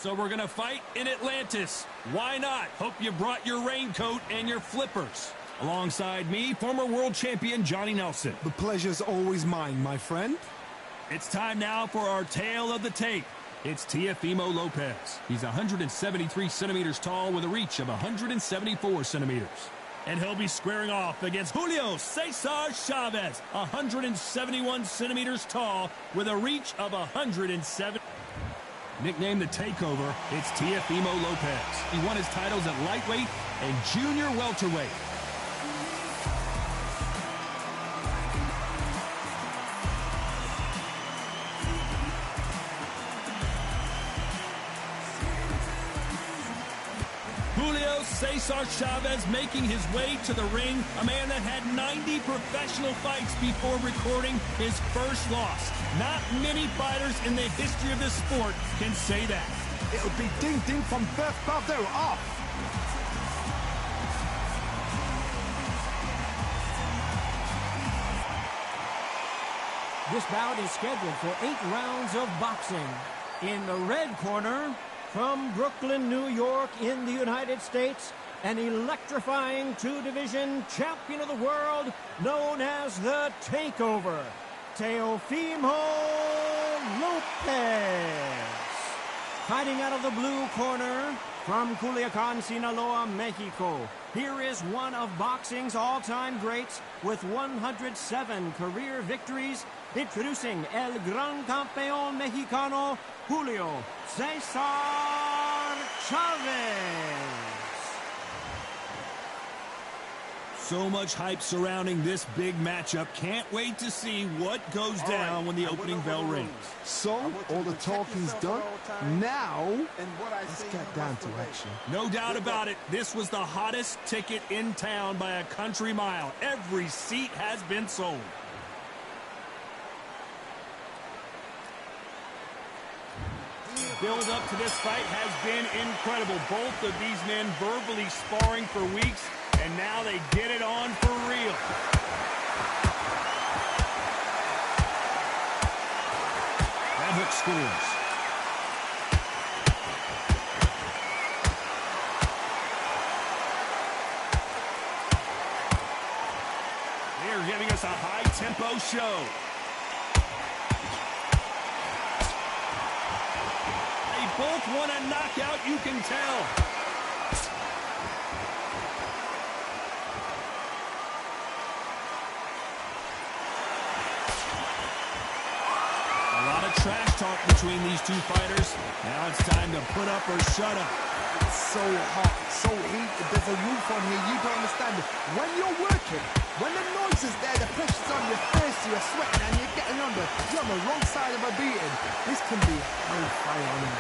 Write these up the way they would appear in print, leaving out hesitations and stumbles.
So we're going to fight in Atlantis. Why not? Hope you brought your raincoat and your flippers. Alongside me, former world champion Johnny Nelson. The pleasure's always mine, my friend. It's time now for our tale of the tape. It's Teofimo Lopez. He's 173 centimeters tall with a reach of 174 centimeters. And he'll be squaring off against Julio Cesar Chavez, 171 centimeters tall with a reach of 107. Nicknamed the Takeover, it's Teofimo Lopez. He won his titles at lightweight and junior welterweight. Julio Cesar Chavez making his way to the ring, a man that had 90 professional fights before recording his first loss. Not many fighters in the history of this sport can say that. It'll be ding-ding from Beth Bardo off. This bout is scheduled for 8 rounds of boxing. In the red corner, from Brooklyn, New York, in the United States, an electrifying 2-division champion of the world known as the Takeover, Teofimo Lopez. Fighting out of the blue corner, from Culiacan, Sinaloa, Mexico, here is one of boxing's all-time greats with 107 career victories, introducing El Gran Campeón Mexicano, Julio Cesar Chavez. So much hype surrounding this big matchup. Can't wait to see what goes down when the opening bell rings. So, all the talking's done. Now, let's get down to action. No doubt about it, this was the hottest ticket in town by a country mile. Every seat has been sold. Build up to this fight has been incredible. Both of these men verbally sparring for weeks, and now they get it on for real. That hook scores. They're giving us a high-tempo show. Both want a knockout, you can tell. A lot of trash talk between these two fighters. Now it's time to put up or shut up. It's so hot, so heated. There's a roof on here. You don't understand it. When you're working, when the noise is there, the pressure's on your face, you're sweating and you're getting under. You're on the wrong side of a beating. This can be hellfire on him.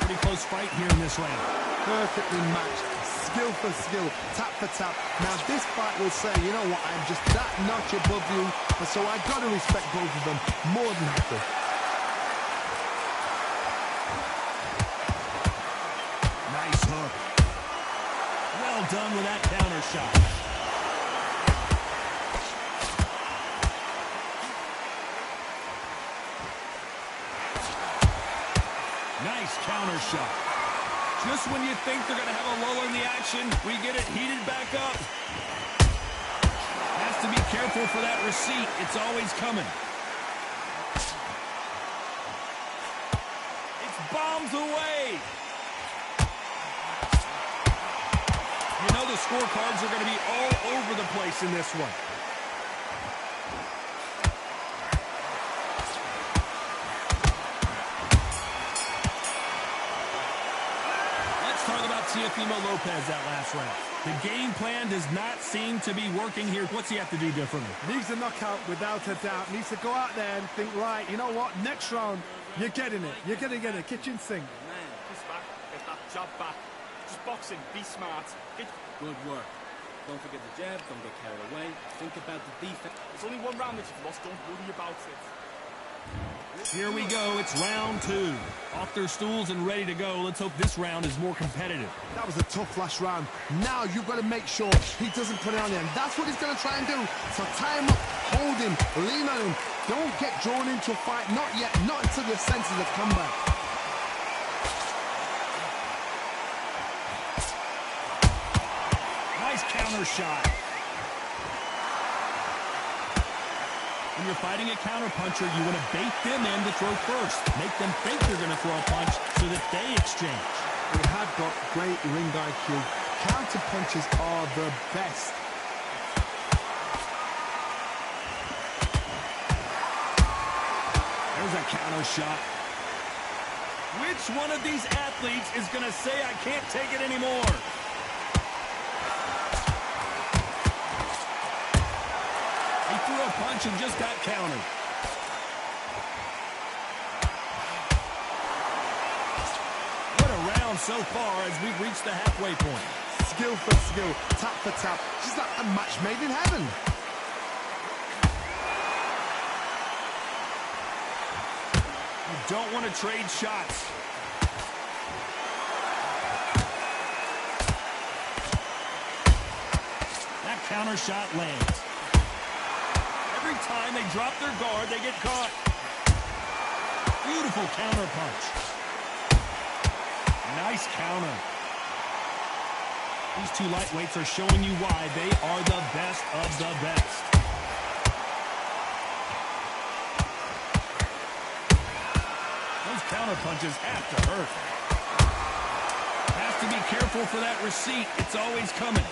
Pretty close fight here in this round. Perfectly matched, skill for skill, tap for tap. Now this fight will say, you know what, I'm just that notch above you, and so I got to respect both of them more than happy. Nice hook. Well done with that counter shot. Nice counter shot. Just when you think they're going to have a lull in the action, we get it heated back up. Has to be careful for that receipt. It's always coming. It's bombs away. You know the scorecards are going to be all over the place in this one. Teofimo Lopez that last round. The game plan does not seem to be working here. What's he have to do differently? Needs a knockout without a doubt. Needs to go out there and think, right, you know what, next round, you're getting it. You're going to get it. Kitchen sink. Man, push back, get that jab back. Just boxing, be smart. Good work. Don't forget the jab, don't get carried away. Think about the defense. It's only one round that you've lost, don't worry about it. Here we go, it's round 2. Off their stools and ready to go. Let's hope this round is more competitive. That was a tough last round. Now you've got to make sure he doesn't put it on him. That's what he's going to try and do. So tie him up, hold him, lean on him. Don't get drawn into a fight. Not yet, not until your senses have come back. counter shot. When you're fighting a counterpuncher, you want to bait them in to throw first. Make them think they're going to throw a punch so that they exchange. They have got great ring IQ. Counter punches are the best. There's a counter shot. Which one of these athletes is going to say, I can't take it anymore? He threw a punch and just got countered. What a round so far as we've reached the halfway point. Skill for skill, tap for tap. She's like a match made in heaven. You don't want to trade shots. That counter shot lands. Every time they drop their guard, they get caught. Beautiful counter punch. Nice counter. These two lightweights are showing you why they are the best of the best. Those counter punches have to hurt. Has to be careful for that receipt. It's always coming.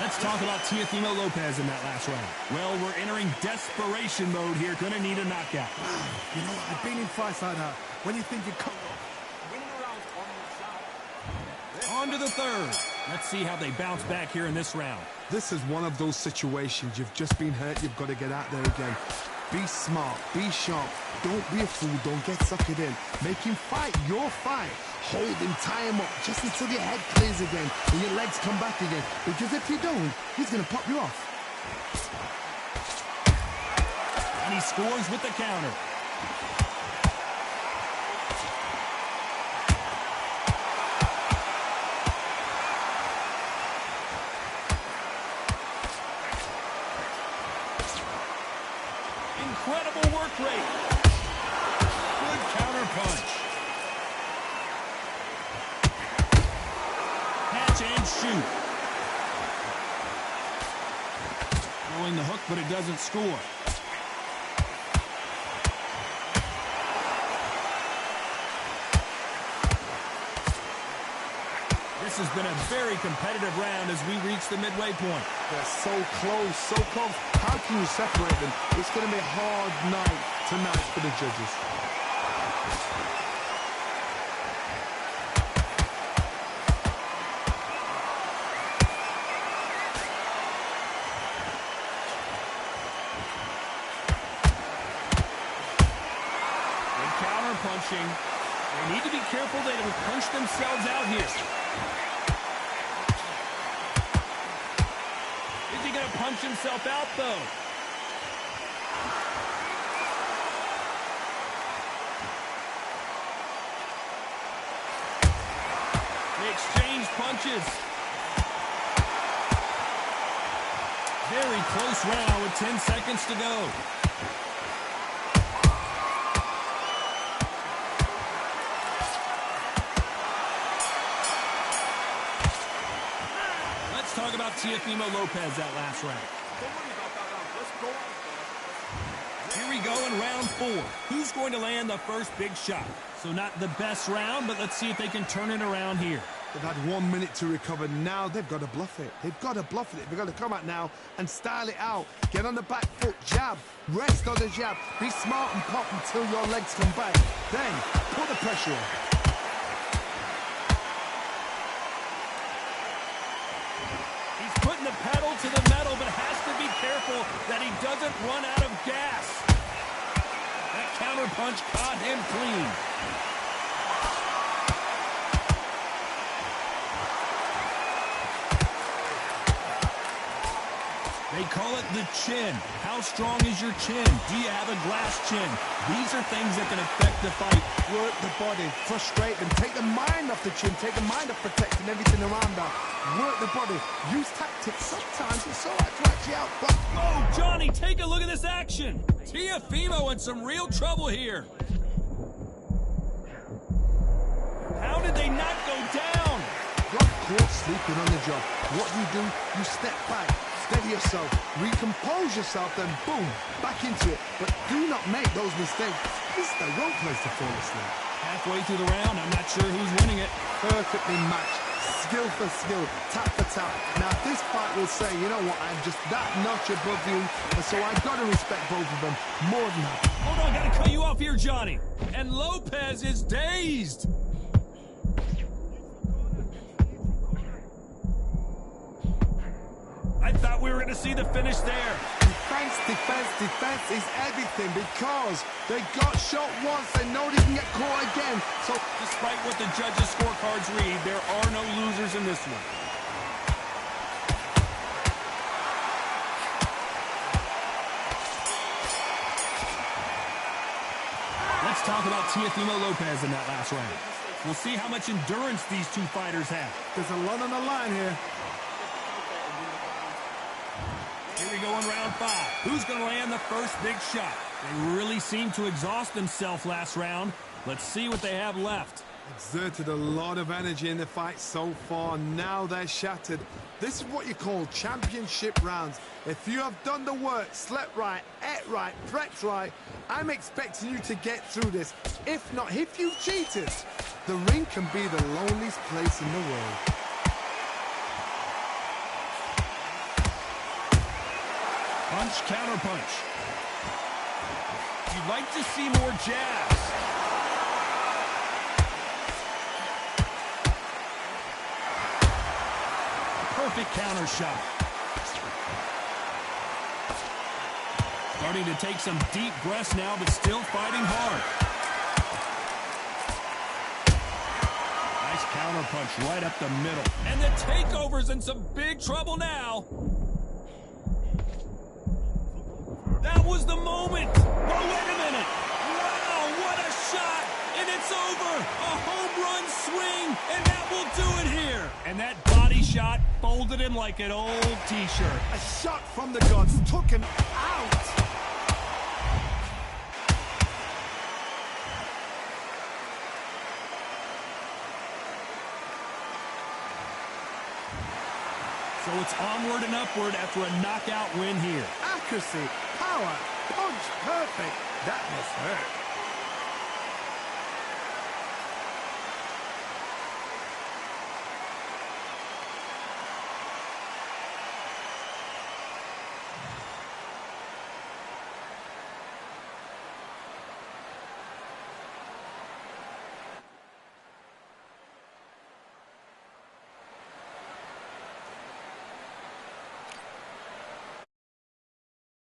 Let's talk about Teofimo Lopez in that last round. Well, we're entering desperation mode here. Gonna need a knockout. You know, I've been in fights like that. When you think you come On to the third. Let's see how they bounce back here in this round. This is one of those situations. You've just been hurt. You've got to get out there again. Be smart. Be sharp. Don't be a fool. Don't get suckered in. Make him fight your fight. Hold him, tie him up, just until your head clears again and your legs come back again. Because if you don't, he's going to pop you off. And he scores with the counter. Incredible work rate. Good counter punch. Catch and shoot. Throwing the hook, but it doesn't score. This has been a very competitive round as we reach the midway point. They're so close, so close. How can you separate them? It's going to be a hard night tonight for the judges. Good counter punching. They need to be careful they don't punch themselves out here. Is he going to punch himself out, though? They exchange punches. Very close round with 10 seconds to go. Let's talk about Teofimo Lopez that last round. Don't worry about that round. Let's go on. Here we go in round 4. Who's going to land the first big shot? So not the best round, but let's see if they can turn it around here. They've had 1 minute to recover. Now they've got to bluff it. They've got to bluff it. They've got to come out now and style it out. Get on the back foot, jab, rest on the jab. Be smart and pop until your legs come back. Then put the pressure on. He's putting the pedal to the metal, but has to be careful that he doesn't run out of gas. That counter punch caught him clean. They call it the chin. How strong is your chin? Do you have a glass chin? These are things that can affect the fight. Work the body, frustrate them, take the mind off the chin, take the mind off protecting everything working around that. Work the body. Use tactics. Sometimes it's all right to actually outblock. Oh, Johnny, take a look at this action. Tiafimo in some real trouble here. How did they not go down? Got caught sleeping on the job. What do? You step back, steady yourself, recompose yourself, then boom, back into it. But do not make those mistakes. This is the wrong place to fall asleep. Halfway through the round, I'm not sure who's winning it. Perfectly matched. Skill for skill, tap for tap. Now this fight will say, you know what, I'm just that notch above you, and so I've got to respect both of them more than that. Hold on, gotta cut you off here, Johnny. And Lopez is dazed. I thought we were gonna see the finish there. Defense, defense, defense is everything because they got shot once, they know they can get caught again. So despite what the judges' scorecards read, there are no losers in this one. Let's talk about Teofimo Lopez in that last round. We'll see how much endurance these two fighters have. There's a lot on the line here. Here we go in round 5. Who's going to land the first big shot? They really seemed to exhaust themselves last round. Let's see what they have left. Exerted a lot of energy in the fight so far. Now they're shattered. This is what you call championship rounds. If you have done the work, slept right, ate right, prepped right, I'm expecting you to get through this. If not, if you've cheated, the ring can be the loneliest place in the world. Punch, counter punch. You'd like to see more jabs. Perfect counter shot. Starting to take some deep breaths now, but still fighting hard. Nice counter punch right up the middle. And the takeover's in some big trouble now. That was the moment. Oh, wait a minute. Wow, what a shot. And it's over. A home run swing, and that will do it here. And that body shot folded him like an old T-shirt. A shot from the gods took him out. So it's onward and upward after a knockout win here. Accuracy, power, punch, perfect. That must hurt.